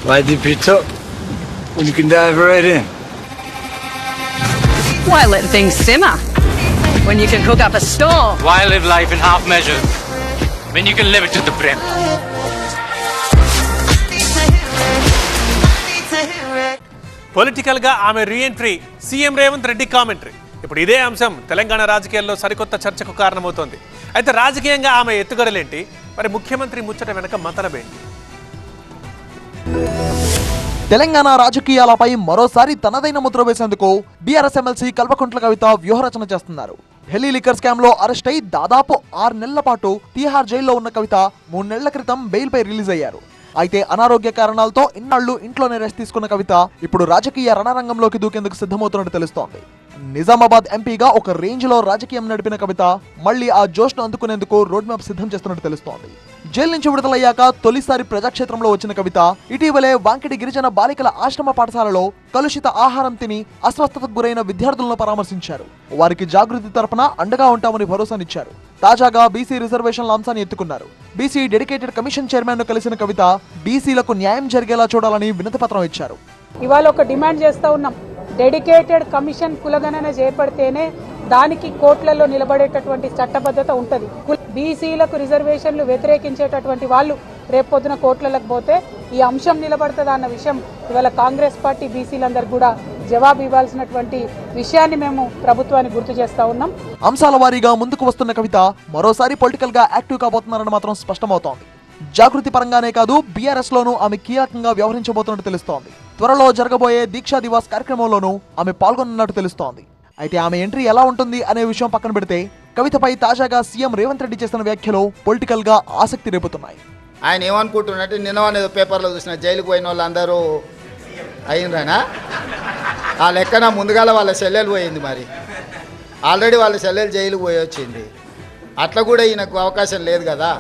Why dip it up when you can dive right in? Why let things simmer when you can cook up a storm? Why live life in half measures when you can live it to the brim? Political గా ఆమె reentry, CM Revanth Reddy commentary. ఇప్పుడు ఇదే అంశం తెలంగాణ రాజకీయాల్లో సరికొత్త చర్చకు కారణమవుతోంది. అయితే రాజకీయంగా ఆమె ఎత్తుగడలేంటి, మరి ముఖ్యమంత్రి ముచ్చట వెనక మతలబేంటి? తెలంగాణ రాజకీయాలపై మరోసారి తనదైన ముద్ర వేసేందుకు బీఆర్ఎస్ ఎమ్మెల్సీ కల్వకుంట్ల కవిత వ్యూహరచన చేస్తున్నారు. ఢిల్లీ లిక్కర్ స్కామ్ లో అరెస్ట్ అయి దాదాపు 6 నెలల పాటు తీహార్ జైల్లో ఉన్న కవిత 3 నెలల క్రితం బెయిల్ పై రిలీజ్ అయ్యారు. అయితే అనారోగ్య కారణాలతో ఇన్నాళ్లు ఇంట్లోనే రెస్ట్ తీసుకున్న కవిత ఇప్పుడు రాజకీయ రణరంగంలోకి దూకేందుకు సిద్ధమవుతున్నట్టు తెలుస్తోంది. నిజామాబాద్ ఎంపీగా ఒక రేంజ్ లో రాజకీయం నడిపిన కవిత మళ్లీ ఆ జోష్ను అందుకునేందుకు రోడ్ మ్యాప్ సిద్ధం చేస్తున్నట్టు తెలుస్తోంది. జైలు నుంచి విడుదలయ్యాక తొలిసారి ప్రజాక్షేత్రంలో వచ్చిన కవిత ఇటీవలే వాంకిడి గిరిజన బాలికల ఆశ్రమ పాఠశాలలో కలుషిత ఆహారం తిని అస్వస్థతకు గురైన విద్యార్థులను పరామర్శించారు. వారికి జాగృతి తరపున అండగా ఉంటామని భరోసానిచ్చారు. తాజాగా బీసీ రిజర్వేషన్ల అంశాన్ని ఎత్తుకున్నారు. బీసీ డెడికేటెడ్ కమిషన్ చైర్మన్ ను కలిసిన కవిత బీసీలకు న్యాయం జరిగేలా చూడాలని వినతి పత్రం ఇచ్చారు. ఇవాళ ఒక డిమాండ్ చేస్తా ఉన్నాం. డెడికేటెడ్ కమిషన్ కులగణన చేపడితేనే దానికి కోట్లలో నిలబడేటటువంటి చట్టబద్ధత ఉంటుంది. బీసీలకు రిజర్వేషన్లు వ్యతిరేకించేటటువంటి వాళ్ళు రేపొద్దున కోట్లకు పోతే ఈ అంశం నిలబడుతుందా అన్న విషయం ఇవాళ కాంగ్రెస్ పార్టీ బీసీలందరూ కూడా జవాబు ఇవ్వాల్సినటువంటి విషయాన్ని మేము ప్రభుత్వానికి గుర్తు చేస్తా ఉన్నాం. అంశాల వారీగా ముందుకు వస్తున్న కవిత మరోసారి పొలిటికల్ గా యాక్టివ్ కాబోతున్నారని మాత్రం స్పష్టమవుతోంది. జాగృతి పరంగానే కాదు, బీఆర్ఎస్ లోనూ ఆమె కీలకంగా వ్యవహరించబోతున్నట్టు తెలుస్తోంది. త్వరలో జరగబోయే దీక్షా దివాస్ కార్యక్రమంలోనూ ఆమె పాల్గొన్నట్టు తెలుస్తోంది. అయితే ఆమె ఎంట్రీ ఎలా ఉంటుంది అనే విషయం పక్కన పెడితే కవితపై తాజాగా సీఎం రేవంత్ రెడ్డి చేసిన వ్యాఖ్యలు పొలిటికల్ గా ఆసక్తి రేపుతున్నాయి. ఆయన ఏమనుకుంటున్నట్టు నిన్న పేపర్లో చూసిన జైలుకు పోయిన వాళ్ళందరూ అయినరానా ఆ లెక్కన ముందుగాల వాళ్ళ చెల్లెలు పోయింది. మరి ఆల్రెడీ వాళ్ళ చెల్లెలు జైలుకు పోయి వచ్చింది. అట్లా కూడా ఈయనకు అవకాశం లేదు కదా.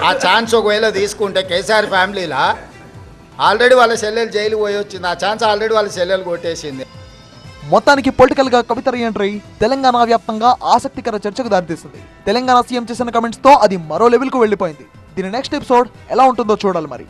ఆ ఛాన్స్ ఒకవేళ తీసుకుంటే కేసీఆర్ ఫ్యామిలీలా ఆల్రెడీ వాళ్ళ చెల్లెలు జైలు పోయి వచ్చింది. ఆ ఛాన్స్ ఆల్రెడీ వాళ్ళ చెల్లెలు కొట్టేసింది. మొత్తానికి పొలిటికల్ గా కవిత రీఎంట్రీ తెలంగాణ వ్యాప్తంగా ఆసక్తికర చర్చకు దారితీస్తుంది. తెలంగాణ సీఎం చేసిన కమెంట్స్ తో అది మరో లెవెల్ కు వెళ్లిపోయింది. దీని నెక్స్ట్ ఎపిసోడ్ ఎలా ఉంటుందో చూడాలి మరి.